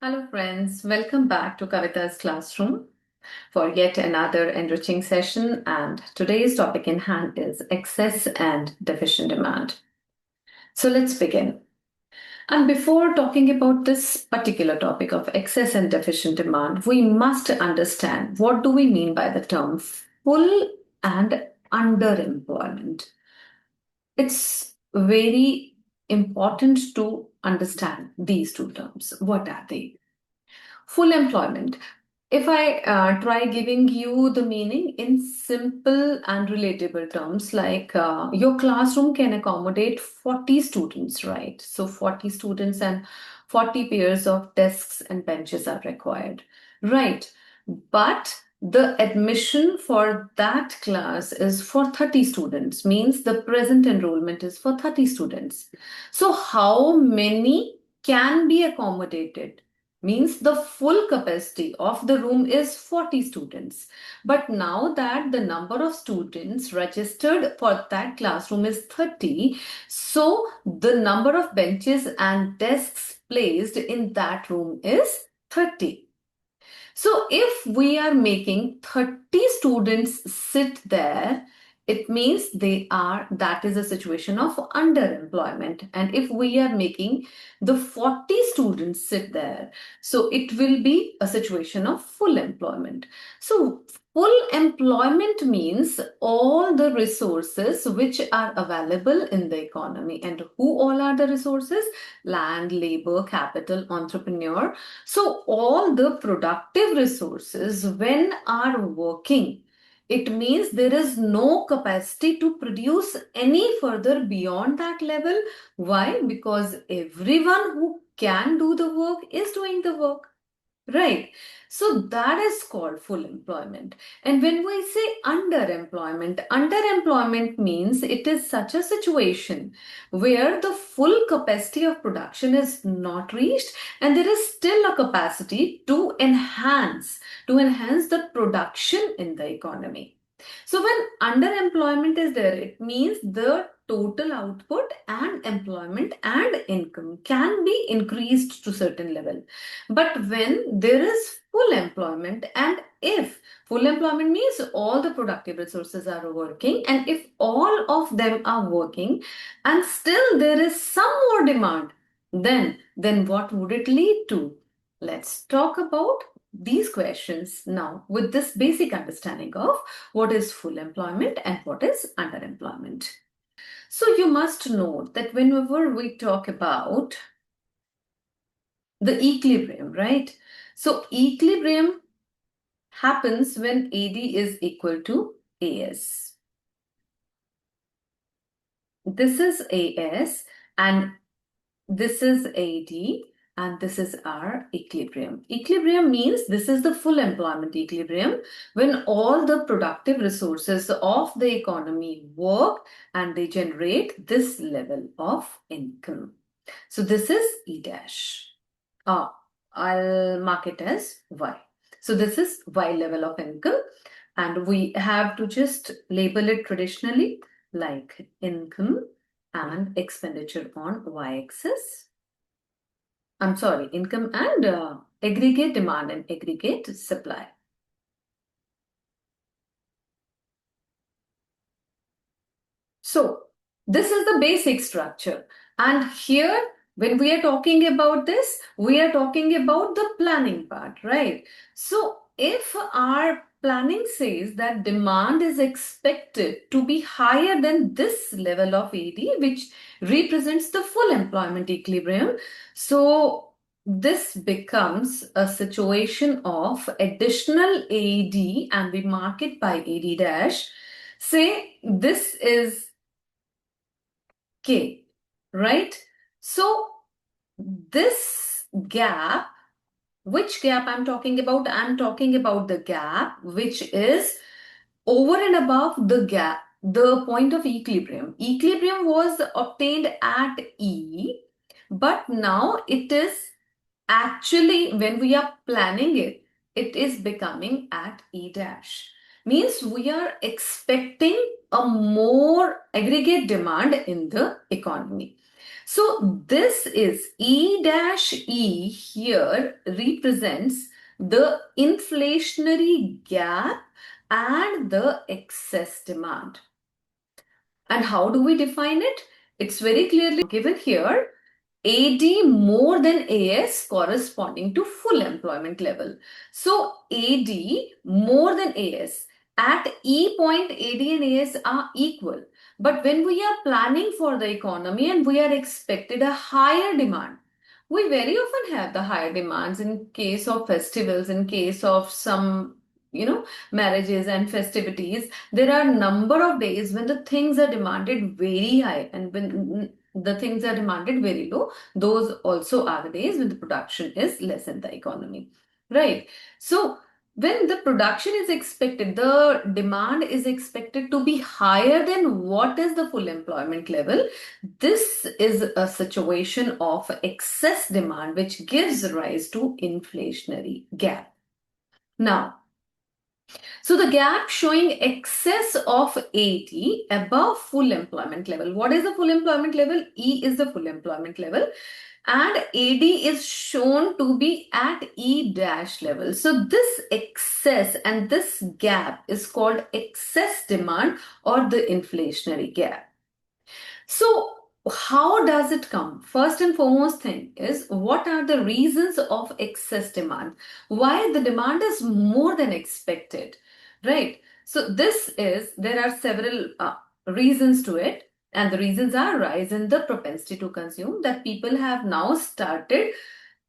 Hello friends, welcome back to Kavita's classroom for yet another enriching session, and today's topic in hand is excess and deficient demand. So let's begin. And before talking about this particular topic of excess and deficient demand, we must understand what do we mean by the term full and underemployment. It's very important to understand these two terms. What are they? Full employment. If I try giving you the meaning in simple and relatable terms, like your classroom can accommodate 40 students, right? So 40 students and 40 pairs of desks and benches are required, right? But the admission for that class is for 30 students, means the present enrollment is for 30 students. So how many can be accommodated? Means the full capacity of the room is 40 students. But now that the number of students registered for that classroom is 30, so the number of benches and desks placed in that room is 30. So if we are making 30 students sit there, it means that is a situation of underemployment. And if we are making the 40 students sit there, so it will be a situation of full employment. So full employment means all the resources which are available in the economy. And who all are the resources? Land, labor, capital, entrepreneur. So all the productive resources when are working, it means there is no capacity to produce any further beyond that level. Why? Because everyone who can do the work is doing the work. Right. So that is called full employment. And when we say underemployment means it is such a situation where the full capacity of production is not reached and there is still a capacity to enhance the production in the economy. So when underemployment is there, it means the total output and employment and income can be increased to certain level. But when there is full employment, and if full employment means all the productive resources are working, and if all of them are working and still there is some more demand, then what would it lead to? Let's talk about these questions now with this basic understanding of what is full employment and what is underemployment. So you must know that whenever we talk about the equilibrium, right? So equilibrium happens when AD is equal to AS. This is AS and this is AD and this is our equilibrium. Equilibrium means this is the full employment equilibrium when all the productive resources of the economy work and they generate this level of income. So this is E dash. I'll mark it as Y. So this is Y level of income and we have to just label it traditionally like income and expenditure on Y-axis. I'm sorry, income and aggregate demand and aggregate supply. So this is the basic structure. And here, when we are talking about this, we are talking about the planning part, right? So if our planning says that demand is expected to be higher than this level of AD, which represents the full employment equilibrium, so this becomes a situation of additional AD and we mark it by AD dash. Say this is K, right? So this gap, which gap I'm talking about? I'm talking about the gap which is over and above the gap, the point of equilibrium. Equilibrium was obtained at E, but now it is actually, when we are planning it, it is becoming at E dash. Means we are expecting a more aggregate demand in the economy. So this is E dash E here represents the inflationary gap and the excess demand. And how do we define it? It's very clearly given here. AD more than AS corresponding to full employment level. So AD more than AS. At E point, AD and AS are equal. But when we are planning for the economy and we are expected a higher demand, we very often have the higher demands in case of festivals, in case of some, marriages and festivities. There are number of days when the things are demanded very high, and when the things are demanded very low, those also are the days when the production is less in the economy, right? So when the production is expected, the demand is expected to be higher than what is the full employment level. This is a situation of excess demand which gives rise to inflationary gap. Now, so the gap showing excess of 80 above full employment level. What is the full employment level? E is the full employment level, and AD is shown to be at E dash level. So this excess and this gap is called excess demand or the inflationary gap. So how does it come? First and foremost thing is, what are the reasons of excess demand? Why the demand is more than expected, right? So there are several reasons to it. And the reasons are rise in the propensity to consume, that people have now started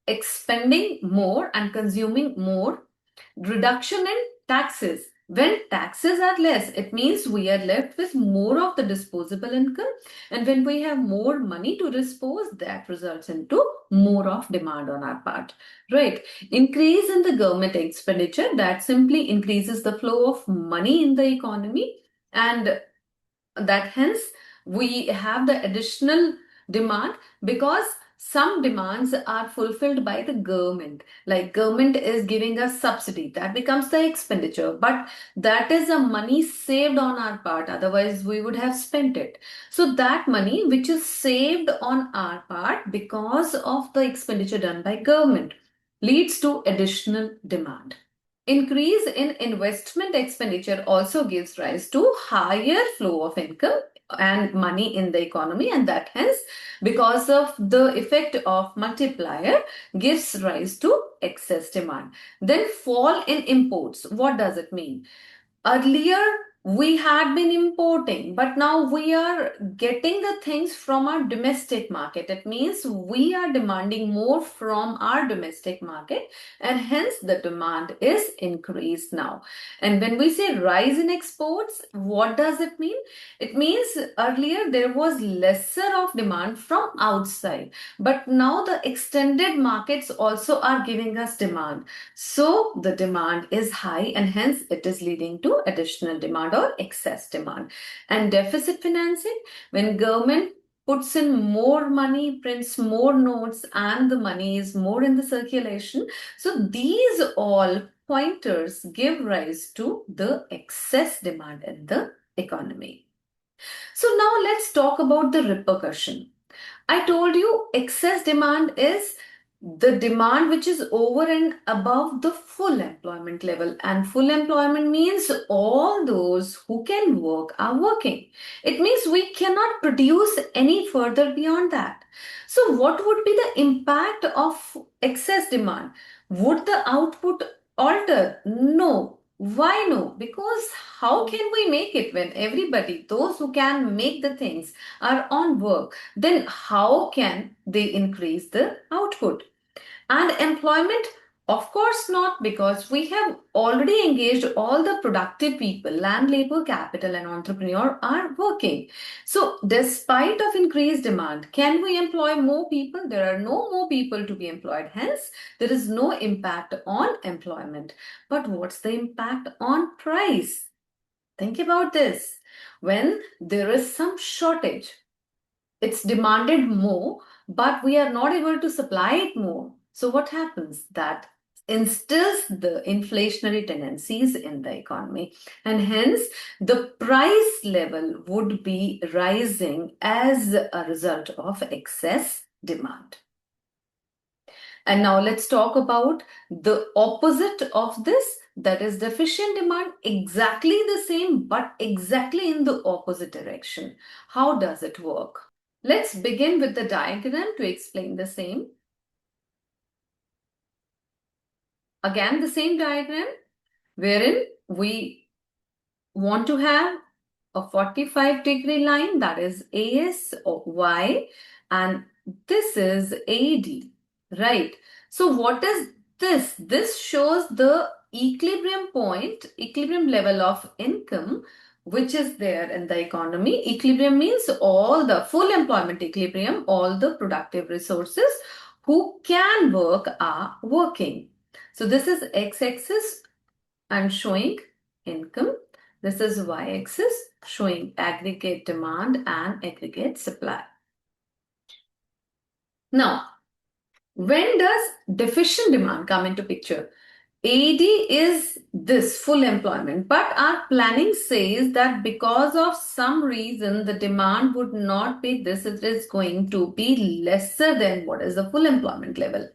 expending more and consuming more. Reduction in taxes. When taxes are less, it means we are left with more of the disposable income. And when we have more money to dispose, that results into more of demand on our part, right? Increase in the government expenditure, that simply increases the flow of money in the economy. And that hence we have the additional demand, because some demands are fulfilled by the government, like government is giving us subsidy, that becomes the expenditure, but that is a money saved on our part, otherwise we would have spent it. So that money which is saved on our part because of the expenditure done by government leads to additional demand. Increase in investment expenditure also gives rise to higher flow of income and money in the economy, and that hence, because of the effect of multiplier, gives rise to excess demand. Then fall in imports. What does it mean? Earlier, we had been importing, but now we are getting the things from our domestic market. It means we are demanding more from our domestic market, and hence the demand is increased now. And when we say rise in exports, what does it mean? It means earlier there was lesser of demand from outside, but now the extended markets also are giving us demand. So the demand is high, and hence it is leading to additional demand or excess demand. And deficit financing, when government puts in more money, prints more notes, and the money is more in the circulation. So these all pointers give rise to the excess demand in the economy. So now let's talk about the repercussion. I told you excess demand is the demand which is over and above the full employment level, and full employment means all those who can work are working. It means we cannot produce any further beyond that. So what would be the impact of excess demand? Would the output alter? No. Why no? Because how can we make it when everybody, those who can make the things, are on work? Then how can they increase the output? And employment? Of course not, because we have already engaged all the productive people, land, labor, capital, and entrepreneur are working. So despite of increased demand, can we employ more people? There are no more people to be employed. Hence, there is no impact on employment. But what's the impact on price? Think about this. When there is some shortage, it's demanded more, but we are not able to supply it more. So what happens? That instills the inflationary tendencies in the economy, and hence the price level would be rising as a result of excess demand. And now let's talk about the opposite of this, that is deficient demand, exactly the same but exactly in the opposite direction. How does it work? Let's begin with the diagram to explain the same. Again, the same diagram wherein we want to have a 45-degree line, that is AS or Y, and this is AD, right? So what is this? This shows the equilibrium point, equilibrium level of income, which is there in the economy. Equilibrium means all the full employment equilibrium, all the productive resources who can work are working. So this is x-axis and showing income. This is y-axis showing aggregate demand and aggregate supply. Now, when does deficient demand come into picture? AD is this full employment, but our planning says that because of some reason the demand would not be this, it is going to be lesser than what is the full employment level.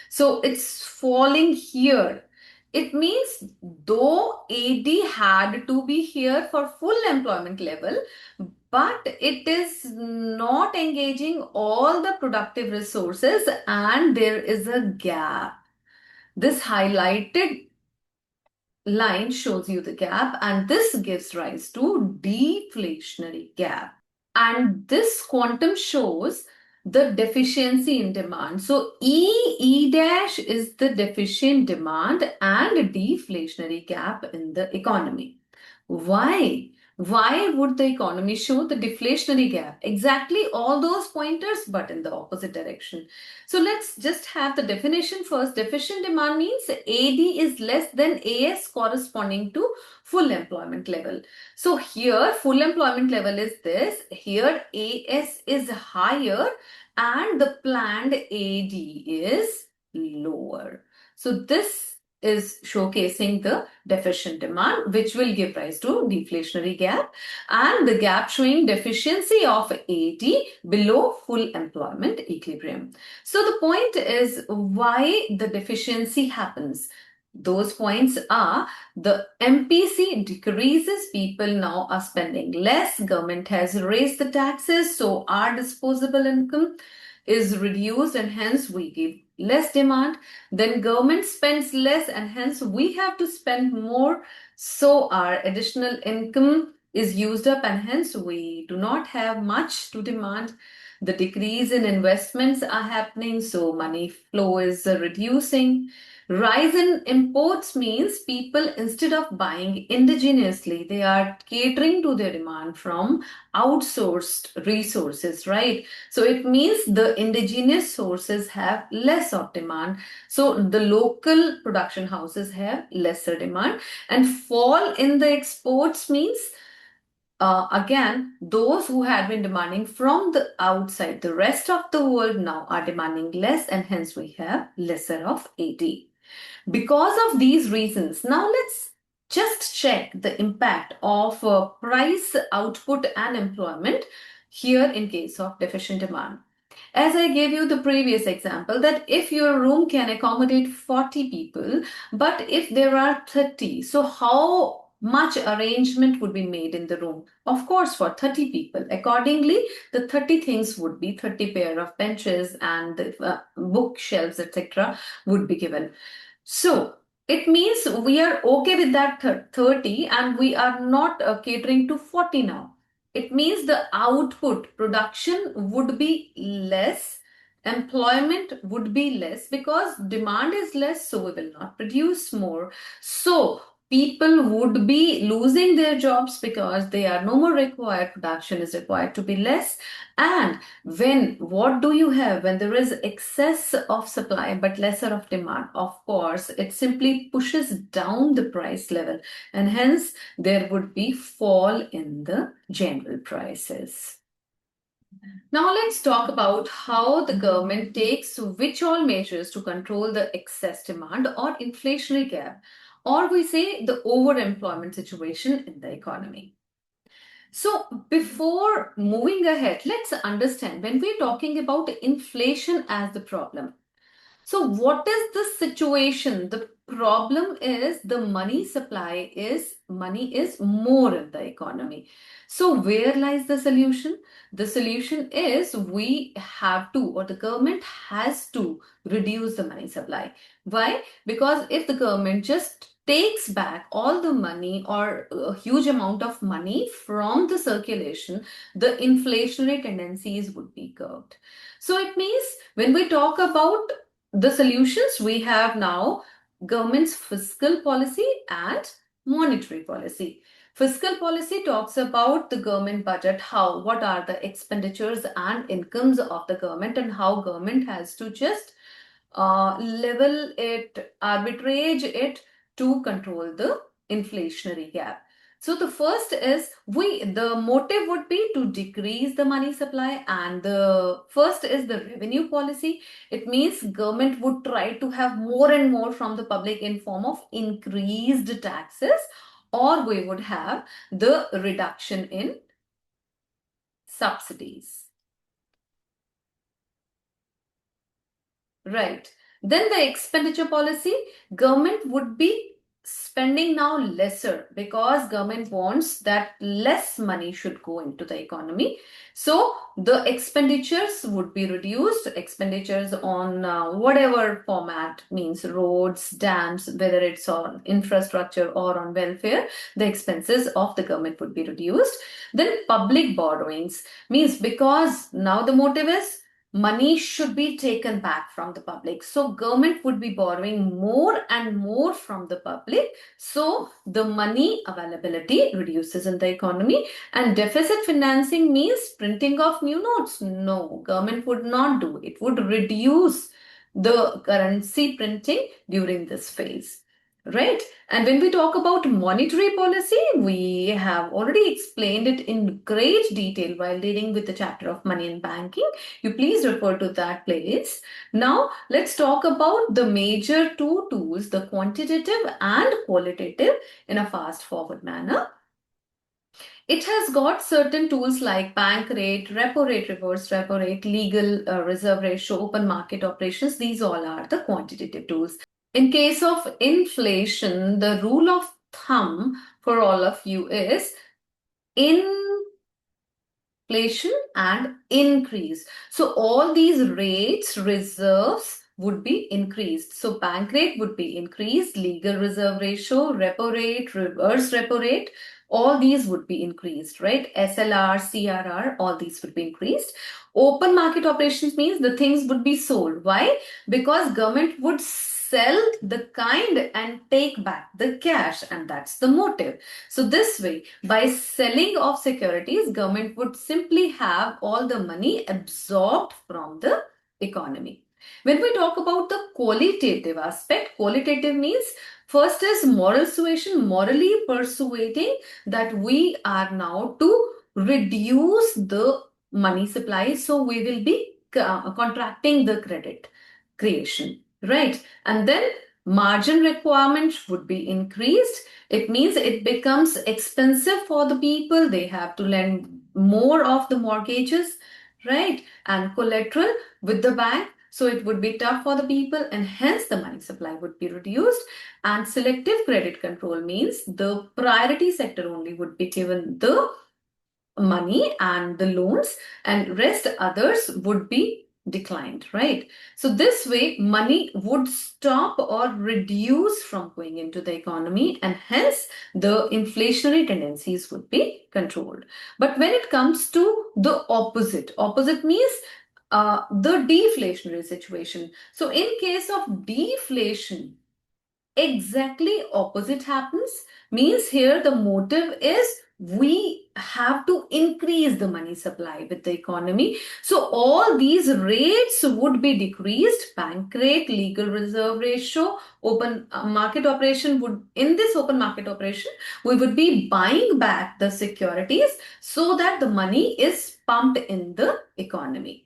So it's falling here. It means though AD had to be here for full employment level, but it is not engaging all the productive resources and there is a gap. This highlighted line shows you the gap, and this gives rise to deflationary gap. And this quantum shows the deficiency in demand. So E dash is the deficient demand and deflationary gap in the economy. Why? Why would the economy show the deflationary gap? Exactly all those pointers, but in the opposite direction. So let's just have the definition first. Deficient demand means AD is less than AS corresponding to full employment level. So here full employment level is this. Here AS is higher and the planned AD is lower. So this is showcasing the deficient demand, which will give rise to deflationary gap, and the gap showing deficiency of AD below full employment equilibrium. So the point is why the deficiency happens. Those points are the MPC decreases, people now are spending less, government has raised the taxes, so our disposable income is reduced and hence we give less demand. Then government spends less and hence we have to spend more, so our additional income is used up and hence we do not have much to demand. The decrease in investments are happening, so money flow is reducing. Rise in imports means people, instead of buying indigenously, they are catering to their demand from outsourced resources, right? So it means the indigenous sources have less of demand. So the local production houses have lesser demand, and fall in the exports means again, those who had been demanding from the outside, the rest of the world now are demanding less, and hence we have lesser of AD. Because of these reasons, now let's just check the impact of price, output, and employment here in case of deficient demand. As I gave you the previous example, that if your room can accommodate 40 people, but if there are 30, so how much arrangement would be made in the room? Of course, for 30 people. Accordingly, the 30 things would be 30 pair of benches and the bookshelves, etc. would be given. So it means we are okay with that 30 and we are not catering to 40 now. It means the output production would be less, employment would be less because demand is less, so we will not produce more. So people would be losing their jobs because they are no more required, production is required to be less. And what do you have when there is excess of supply but lesser of demand? Of course, it simply pushes down the price level and hence there would be fall in the general prices. Now let's talk about how the government takes which all measures to control the excess demand or inflationary gap, or we say the overemployment situation in the economy. So, before moving ahead, let's understand when we're talking about inflation as the problem. So, what is the situation? The problem is the money is more in the economy. So, where lies the solution? The solution is we have to, or the government has to reduce the money supply. Why? Because if the government just takes back all the money or a huge amount of money from the circulation, the inflationary tendencies would be curbed. So it means when we talk about the solutions, we have now government's fiscal policy and monetary policy. Fiscal policy talks about the government budget, what are the expenditures and incomes of the government, and how government has to just level it, arbitrage it to control the inflationary gap. So the first is the motive would be to decrease the money supply, and the first is the revenue policy. It means government would try to have more and more from the public in form of increased taxes, or we would have the reduction in subsidies. Right. Then the expenditure policy, government would be spending now lesser because government wants that less money should go into the economy. So the expenditures would be reduced, expenditures on whatever format, means roads, dams, whether it's on infrastructure or on welfare, the expenses of the government would be reduced. Then public borrowings, means because now the motive is money should be taken back from the public. So government would be borrowing more and more from the public. So the money availability reduces in the economy. And deficit financing means printing of new notes. No, government would not do. It would reduce the currency printing during this phase. Right. And when we talk about monetary policy, we have already explained it in great detail while dealing with the chapter of money and banking. You please refer to that playlist. Now, let's talk about the major two tools, the quantitative and qualitative, in a fast forward manner. It has got certain tools like bank rate, repo rate, reverse repo rate, legal reserve ratio, open market operations. These all are the quantitative tools. In case of inflation, the rule of thumb for all of you is inflation and increase. So all these rates, reserves would be increased. So bank rate would be increased, legal reserve ratio, repo rate, reverse repo rate, all these would be increased, right? SLR, CRR, all these would be increased. Open market operations means the things would be sold. Why? Because government would sell the kind and take back the cash, and that's the motive. So this way, by selling of securities, government would simply have all the money absorbed from the economy. When we talk about the qualitative aspect, qualitative means first is moral suasion, morally persuading that we are now to reduce the money supply, so we will be contracting the credit creation, right? And then margin requirement would be increased. It means it becomes expensive for the people. They have to lend more of the mortgages, right? And collateral with the bank. So it would be tough for the people, and hence the money supply would be reduced. And selective credit control means the priority sector only would be given the money and the loans, and rest others would be declined, right? So this way money would stop or reduce from going into the economy, and hence the inflationary tendencies would be controlled. But when it comes to the opposite means the deflationary situation. So in case of deflation, exactly opposite happens. Means here the motive is we have to increase the money supply with the economy. So all these rates would be decreased. Bank rate, legal reserve ratio, open market operation would, in this open market operation, we would be buying back the securities so that the money is pumped in the economy.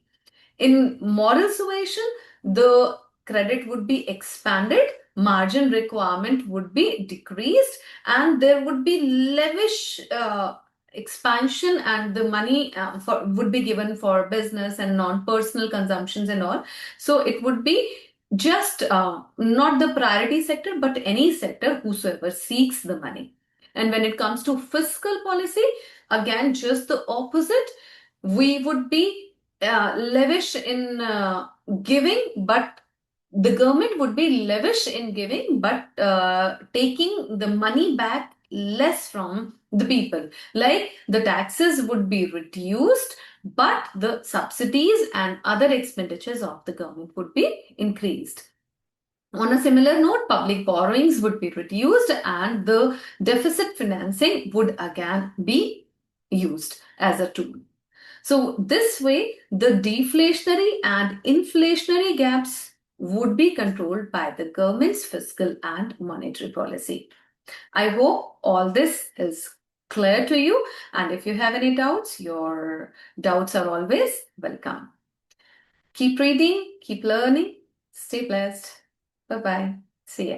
In moral suasion, the credit would be expanded, margin requirement would be decreased, and there would be lavish expansion, and the money would be given for business and non-personal consumptions and all. So it would be just not the priority sector, but any sector whosoever seeks the money. And when it comes to fiscal policy, again, just the opposite. We would be lavish in giving, but the government would be lavish in giving, but taking the money back less from the people. Like the taxes would be reduced, but the subsidies and other expenditures of the government would be increased. On a similar note, public borrowings would be reduced and the deficit financing would again be used as a tool. So this way, the deflationary and inflationary gaps would be controlled by the government's fiscal and monetary policy. I hope all this is clear to you, and if you have any doubts, your doubts are always welcome. Keep reading, keep learning, stay blessed. Bye-bye. See ya.